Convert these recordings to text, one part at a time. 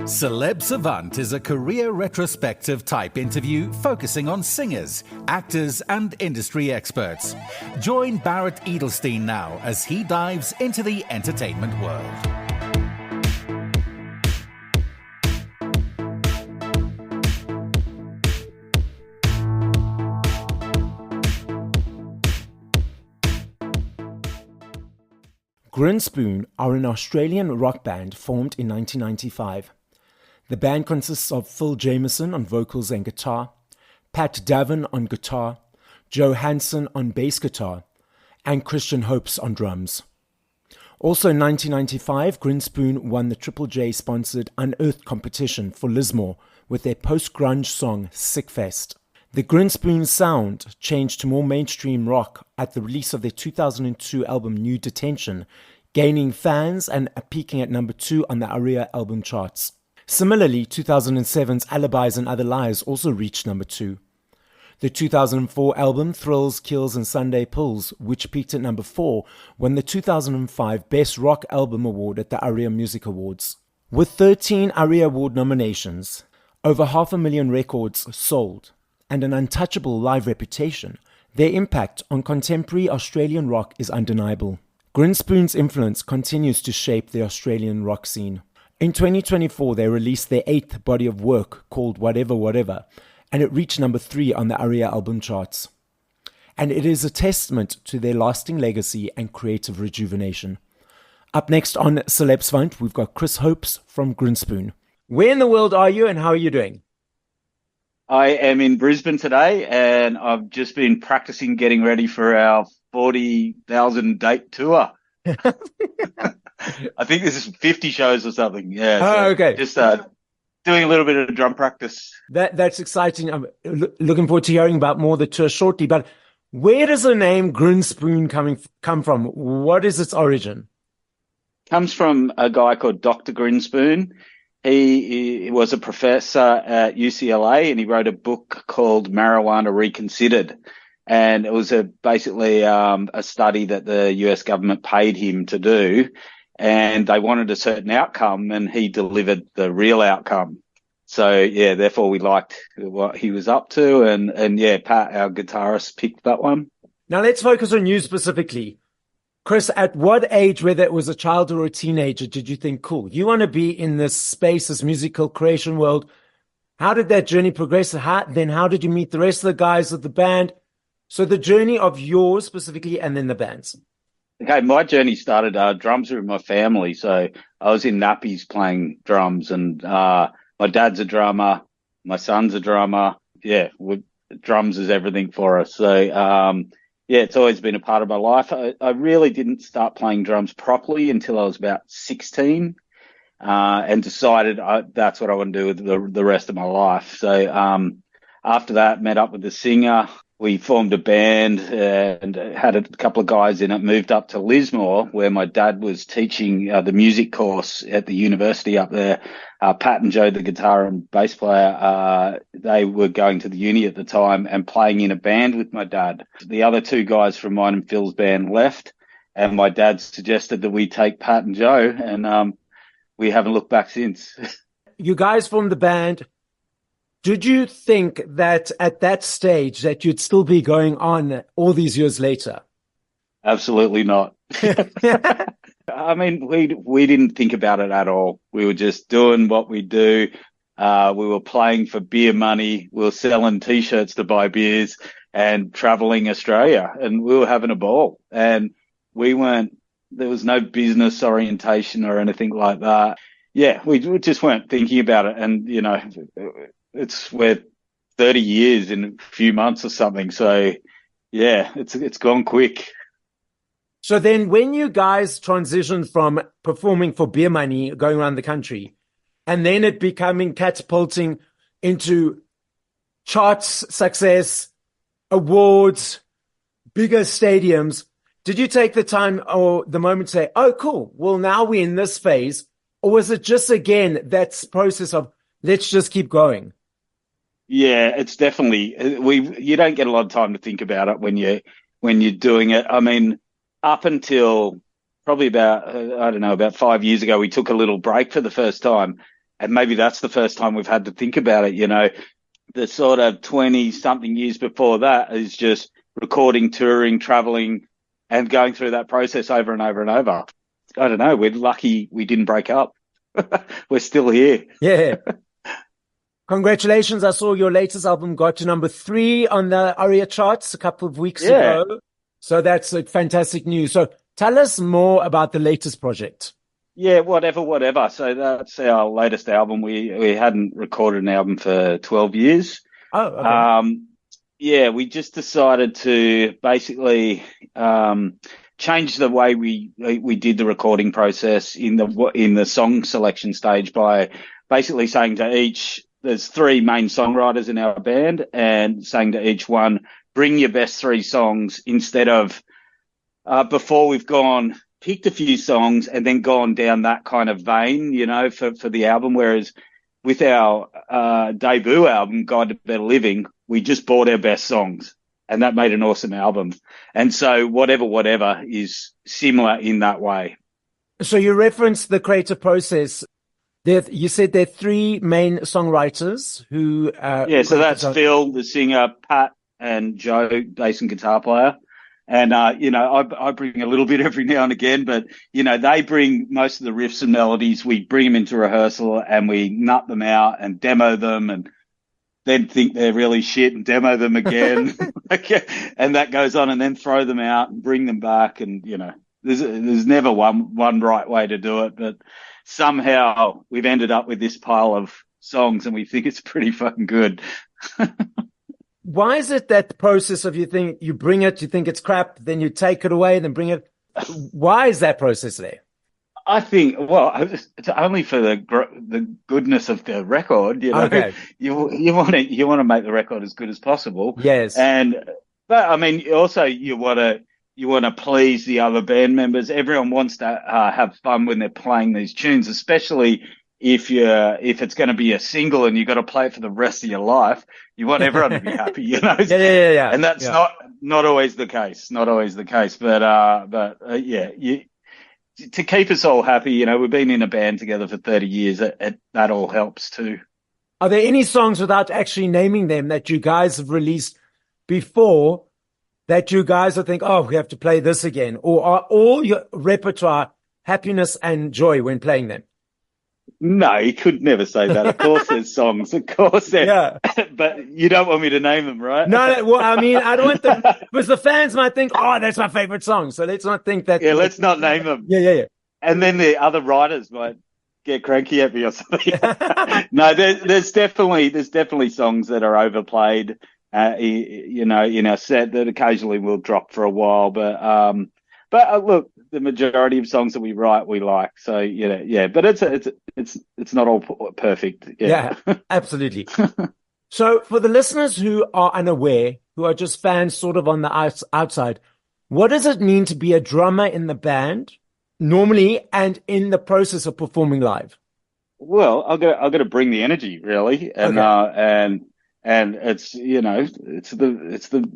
Celeb Savant is a career retrospective type interview focusing on singers, actors, and industry experts. Join Barrett Edelstein now as he dives into the entertainment world. Grinspoon are an Australian rock band formed in 1995. The band consists of Phil Jameson on vocals and guitar, Pat Davin on guitar, Joe Hansen on bass guitar, and Kris Hopes on drums. Also in 1995, Grinspoon won the Triple J-sponsored Unearthed competition for Lismore with their post-grunge song Sickfest. The Grinspoon sound changed to more mainstream rock at the release of their 2002 album New Detention, gaining fans and peaking at number 2 on the ARIA album charts. Similarly, 2007's Alibis and Other Lies also reached number 2. The 2004 album Thrills, Kills and Sunday Pulls, which peaked at number 4, won the 2005 Best Rock Album Award at the ARIA Music Awards. With 13 ARIA Award nominations, over 500,000 records sold, and an untouchable live reputation, their impact on contemporary Australian rock is undeniable. Grinspoon's influence continues to shape the Australian rock scene. In 2024, they released their 8th body of work called Whatever Whatever, and it reached number 3 on the ARIA album charts. And it is a testament to their lasting legacy and creative rejuvenation. Up next on Celeb Savant, we've got Kris Hopes from Grinspoon. Where in the world are you and how are you doing? I am in Brisbane today, and I've just been practicing getting ready for our 40,000 date tour. I think this is 50 shows or something. Yeah. Oh, okay. Just doing a little bit of drum practice. That's exciting. I'm looking forward to hearing about more of the tour shortly. But where does the name Grinspoon come from? What is its origin? Comes from a guy called Dr. Grinspoon. He was a professor at UCLA, and he wrote a book called Marijuana Reconsidered. And it was basically a study that the US government paid him to do. And they wanted a certain outcome, and he delivered the real outcome. So, yeah, therefore we liked what he was up to. And yeah, Pat, our guitarist, picked that one. Now let's focus on you specifically. Kris, at what age, whether it was a child or a teenager, did you think, cool, you want to be in this space, this musical creation world? How did that journey progress? How did you meet the rest of the guys of the band? So the journey of yours specifically, and then the band's. Okay, my journey started, drums are in my family. So I was in nappies playing drums, and my dad's a drummer, my son's a drummer. Yeah, drums is everything for us. So, yeah, it's always been a part of my life. I really didn't start playing drums properly until I was about 16, and decided that's what I want to do with the rest of my life. So after that, met up with the singer. We formed a band and had a couple of guys in it, moved up to Lismore, where my dad was teaching the music course at the university up there. Pat and Joe, the guitar and bass player, they were going to the uni at the time and playing in a band with my dad. The other 2 guys from mine and Phil's band left, and my dad suggested that we take Pat and Joe, and we haven't looked back since. You guys formed the band. Did you think that at that stage that you'd still be going on all these years later? Absolutely not. I mean, we didn't think about it at all. We were just doing what we do. We were playing for beer money. We were selling T-shirts to buy beers and traveling Australia, and we were having a ball. And there was no business orientation or anything like that. Yeah, we just weren't thinking about it. And, you know, we're 30 years in a few months or something. So yeah, it's gone quick. So then when you guys transitioned from performing for beer money, going around the country, and then it becoming catapulting into charts success, awards, bigger stadiums, did you take the time or the moment to say, oh, cool, well, now we're in this phase? Or was it just, again, that process of let's just keep going? Yeah, it's definitely, you don't get a lot of time to think about it when you're doing it. I mean, up until probably about 5 years ago, we took a little break for the first time. And maybe that's the first time we've had to think about it, you know. The sort of 20-something years before that is just recording, touring, traveling, and going through that process over and over and over. I don't know. We're lucky we didn't break up. We're still here. Yeah. Congratulations. I saw your latest album got to number 3 on the ARIA charts a couple of weeks ago. So that's fantastic news. So tell us more about the latest project. Yeah, whatever. So that's our latest album. We hadn't recorded an album for 12 years. Oh, okay. Yeah, we just decided to basically change the way we did the recording process in the song selection stage by basically saying to each, there's 3 main songwriters in our band, and saying to each one, bring your best 3 songs instead of before we've picked a few songs and then gone down that kind of vein, you know, for the album. Whereas with our debut album, Guide to Better Living, we just bought our best songs, and that made an awesome album. And so whatever is similar in that way. So you referenced the creative process. You said there are 3 main songwriters who... so that's Phil, the singer, Pat, and Joe, bass and guitar player. And, I bring a little bit every now and again, but, you know, they bring most of the riffs and melodies. We bring them into rehearsal and we nut them out and demo them, and then think they're really shit and demo them again. And that goes on, and then throw them out and bring them back. And, you know, there's never one right way to do it, but somehow we've ended up with this pile of songs and we think it's pretty fucking good. Why is it that the process of you bring it, you think it's crap, then you take it away, then bring it? Why is that process there? I think, well, it's only for the goodness of the record. You know, okay. You want to make the record as good as possible. Yes, but I mean, also you want to please the other band members. Everyone wants to have fun when they're playing these tunes, especially if it's going to be a single and you've got to play it for the rest of your life. You want everyone to be happy, you know. Yeah. And that's not always the case. Not always the case. But to keep us all happy, you know, we've been in a band together for 30 years. That all helps too. Are there any songs, without actually naming them, that you guys have released before that you guys will think, oh, we have to play this again? Or are all your repertoire happiness and joy when playing them? No, you could never say that. Of course there's songs. Of course there. Yeah. But you don't want me to name them, right? No, well, I mean, I don't want them, because the fans might think, oh, that's my favorite song. So let's not think that. Yeah, let's not name them. Yeah. And then the other writers might get cranky at me or something. No, there's definitely songs that are overplayed, you know, in our set that occasionally will drop for a while. But look, the majority of songs that we write, we like. So, yeah, but it's not all perfect. Yeah, absolutely. So for the listeners who are unaware, who are just fans sort of on the outside, what does it mean to be a drummer in the band normally and in the process of performing live? Well, I've got to bring the energy, really. And, okay. And it's, you know, it's the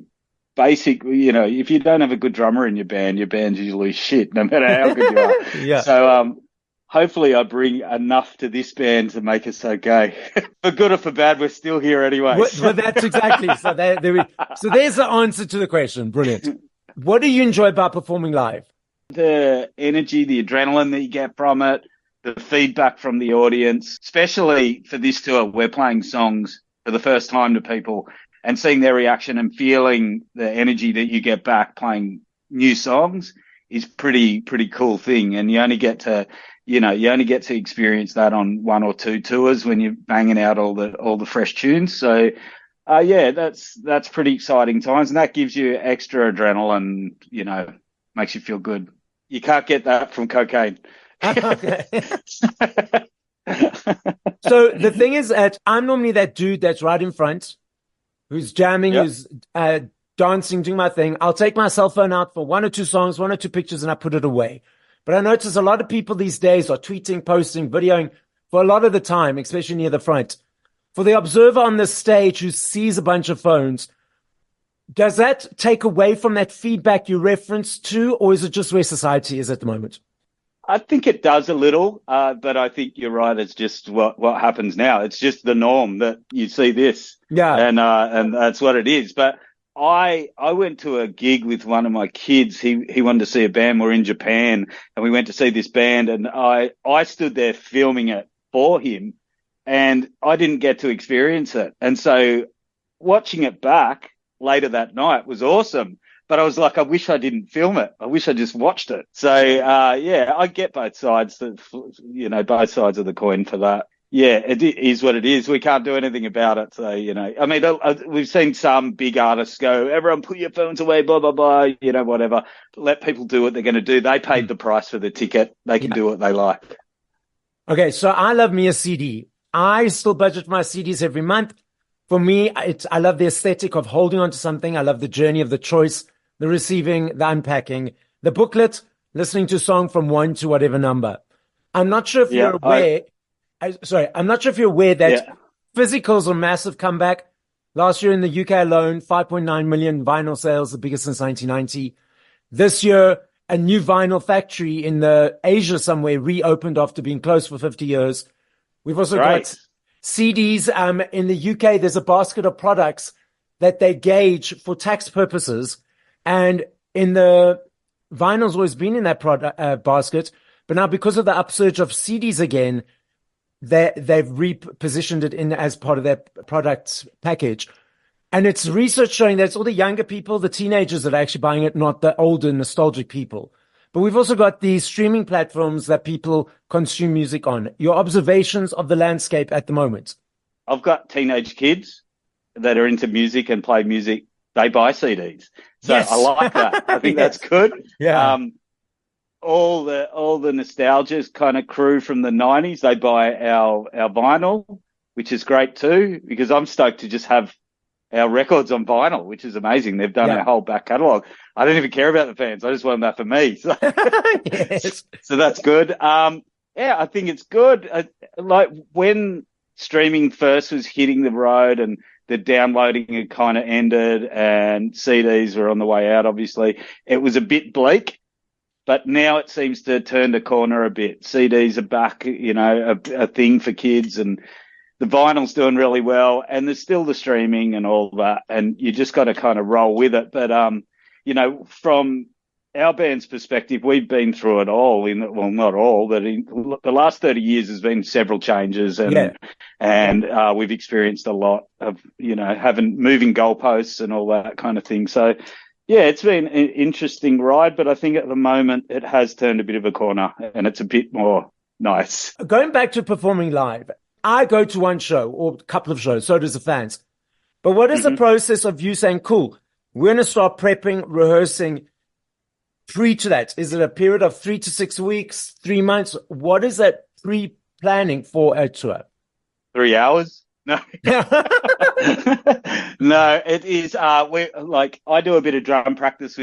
basic, you know, if you don't have a good drummer in your band's usually shit, no matter how good you are. Yeah. So, hopefully I bring enough to this band to make us okay. For good or for bad, we're still here anyway. Well, that's exactly. So there's the answer to the question. Brilliant. What do you enjoy about performing live? The energy, the adrenaline that you get from it, the feedback from the audience, especially for this tour, we're playing songs for the first time to people and seeing their reaction and feeling the energy that you get back playing new songs is pretty cool thing. And you only get to experience that on 1 or 2 tours when you're banging out all the fresh tunes. So, that's pretty exciting times, and that gives you extra adrenaline, you know, makes you feel good. You can't get that from cocaine. Okay. So the thing is that I'm normally that dude that's right in front, who's jamming, who's dancing, doing my thing. I'll take my cell phone out for 1 or 2 songs, 1 or 2 pictures, and I put it away. But I notice a lot of people these days are tweeting, posting, videoing for a lot of the time, especially near the front. For the observer on the stage who sees a bunch of phones, does that take away from that feedback you referenced to, or is it just where society is at the moment? I think it does a little, but I think you're right. It's just what happens now. It's just the norm that you see this, Yeah. and that's what it is. But I went to a gig with one of my kids. He wanted to see a band. We're in Japan, and we went to see this band, and I stood there filming it for him, and I didn't get to experience it. And so watching it back later that night was awesome. But I was like, I wish I didn't film it. I wish I just watched it. So, yeah, I get both sides, both sides of the coin for that. Yeah, it is what it is. We can't do anything about it. So, I mean, we've seen some big artists go, everyone put your phones away, blah, blah, blah, whatever. Let people do what they're going to do. They paid the price for the ticket. They can do what they like. Okay, so I love me a CD. I still budget my CDs every month. For me, I love the aesthetic of holding on to something. I love the journey of the choice, the receiving, the unpacking, the booklet, listening to a song from 1 to whatever number. I'm not sure if you're aware. I'm not sure if you're aware that physicals are massive comeback. Last year in the UK alone, 5.9 million vinyl sales, the biggest since 1990. This year, a new vinyl factory in the Asia somewhere reopened after being closed for 50 years. We've also got CDs. In the UK, there's a basket of products that they gauge for tax purposes. And in the vinyl's always been in that basket, but now because of the upsurge of CDs again, they've repositioned it in as part of their product package. And it's research showing that it's all the younger people, the teenagers that are actually buying it, not the older nostalgic people. But we've also got these streaming platforms that people consume music on. Your observations of the landscape at the moment? I've got teenage kids that are into music and play music. They buy CDs. So I like that. I think that's good. Yeah. All the nostalgia's kind of crew from the 90s, they buy our vinyl, which is great too, because I'm stoked to just have our records on vinyl, which is amazing. They've done our whole back catalogue. I don't even care about the fans. I just want that for me. So, so that's good. I think it's good. Like when streaming first was hitting the road and the downloading had kind of ended and CDs were on the way out, obviously, it was a bit bleak. But now it seems to turn the corner a bit. CDs are back, a thing for kids, and the vinyl's doing really well, and there's still the streaming and all that, and you just got to kind of roll with it. But, from our band's perspective, we've been through it all. Not all, but in the last 30 years has been several changes, and we've experienced a lot of, having moving goalposts and all that kind of thing. So, yeah, it's been an interesting ride, but I think at the moment it has turned a bit of a corner, and it's a bit more nice. Going back to performing live, I go to one show or a couple of shows, so does the fans. But what is the process of you saying, cool, we're going to start prepping, rehearsing pre to that? Is it a period of 3 to 6 weeks, 3 months? What is that pre-planning for a tour? 3 hours? No. No, it is. I do a bit of drum practice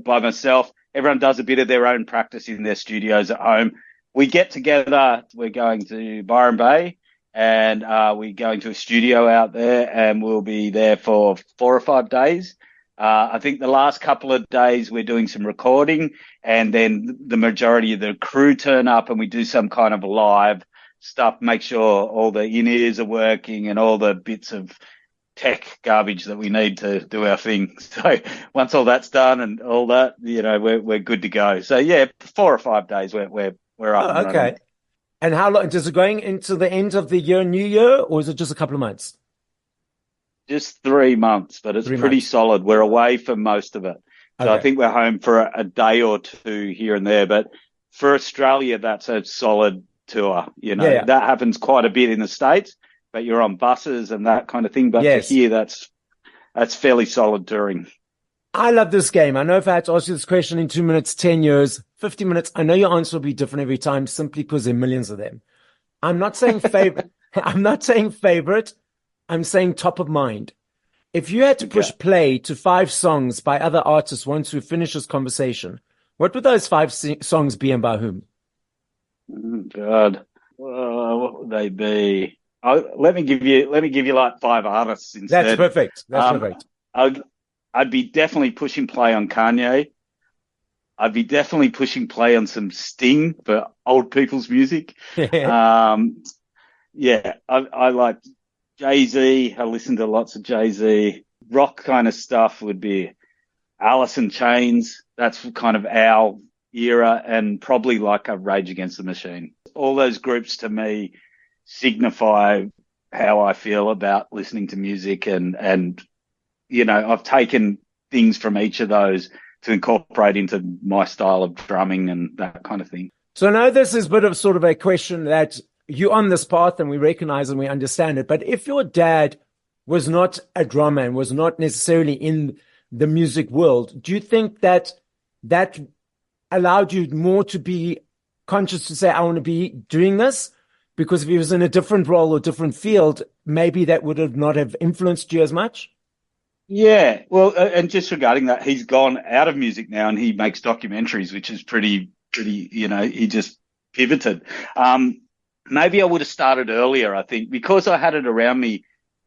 by myself. Everyone does a bit of their own practice in their studios at home. We get together. We're going to Byron Bay, and we're going to a studio out there, and we'll be there for 4 or 5 days. I think the last couple of days we're doing some recording, and then the majority of the crew turn up, and we do some kind of live stuff, make sure all the in-ears are working and all the bits of tech garbage that we need to do our thing. So once all that's done and all that, we're good to go. So yeah, 4 or 5 days we're up. And okay. running. And how long is it going into the end of the year, New Year, or is it just a couple of months? Just 3 months, but it's pretty solid. We're away for most of it. So I think we're home for a day or two here and there. But for Australia, that's a solid tour. That happens quite a bit in the States, but you're on buses and that kind of thing. But for here, that's fairly solid touring. I love this game. I know if I had to ask you this question in 2 minutes, 10 years, 50 minutes, I know your answer will be different every time simply because there are millions of them. I'm not saying favorite. I'm saying top of mind. If you had to push play to 5 songs by other artists once we finish this conversation, what would those 5 songs be and by whom? God, what would they be? Let me give you like 5 artists instead. That's perfect. Perfect. I'd be definitely pushing play on Kanye. I'd be definitely pushing play on some Sting for old people's music. Yeah, I like Jay-Z. I listen to lots of Jay-Z. Rock kind of stuff would be Alice in Chains. That's kind of our era, and probably like a Rage Against the Machine. All those groups to me signify how I feel about listening to music, and I've taken things from each of those to incorporate into my style of drumming and that kind of thing. So I know this is a bit of sort of a question that you're on this path and we recognize and we understand it. But if your dad was not a drummer and was not necessarily in the music world, do you think that allowed you more to be conscious to say, I want to be doing this? Because if he was in a different role or different field, maybe that would have not have influenced you as much? Yeah, well, and just regarding that, he's gone out of music now and he makes documentaries, which is pretty, he just pivoted. Maybe I would have started earlier, I think, because I had it around me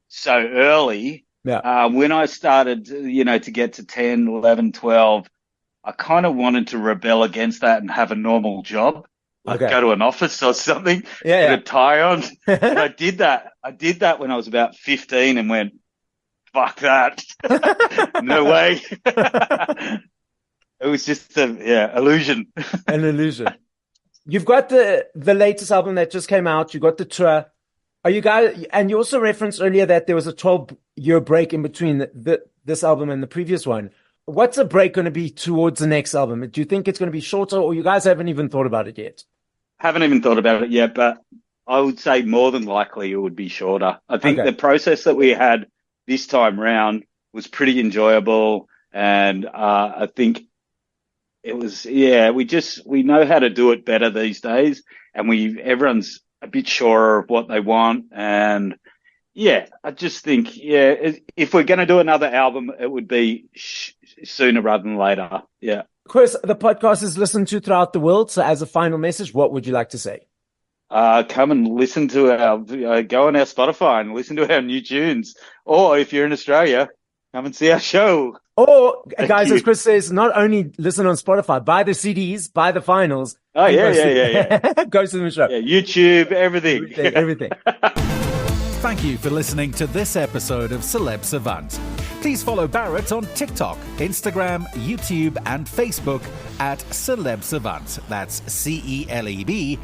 so early. Yeah. When I started, to get to 10, 11, 12, I kind of wanted to rebel against that and have a normal job. Like go to an office or something, put a tie on. And I did that. I did that when I was about 15 and went, fuck that. No way. It was just illusion. An illusion. You've got the latest album that just came out. You got the tour. Are you guys, and you also referenced earlier that there was a 12-year break in between this album and the previous one. What's the break going to be towards the next album? Do you think it's going to be shorter, or you guys haven't even thought about it yet? Haven't even thought about it yet, but I would say more than likely it would be shorter. I think the process that we had this time round was pretty enjoyable, and I think it was, we know how to do it better these days, and everyone's a bit surer of what they want, and I just think, if we're going to do another album, it would be sooner rather than later. Yeah. Kris, the podcast is listened to throughout the world. So as a final message, what would you like to say? Come and listen to go on our Spotify and listen to our new tunes. Or if you're in Australia, come and see our show. Or, guys, as Kris says, not only listen on Spotify, buy the CDs, buy the finals. Oh, yeah. Go to the show. Yeah, YouTube, everything. Everything. Thank you for listening to this episode of Celeb Savant. Please follow Barrett on TikTok, Instagram, YouTube, and Facebook at Celeb Savant. That's CelebSavant.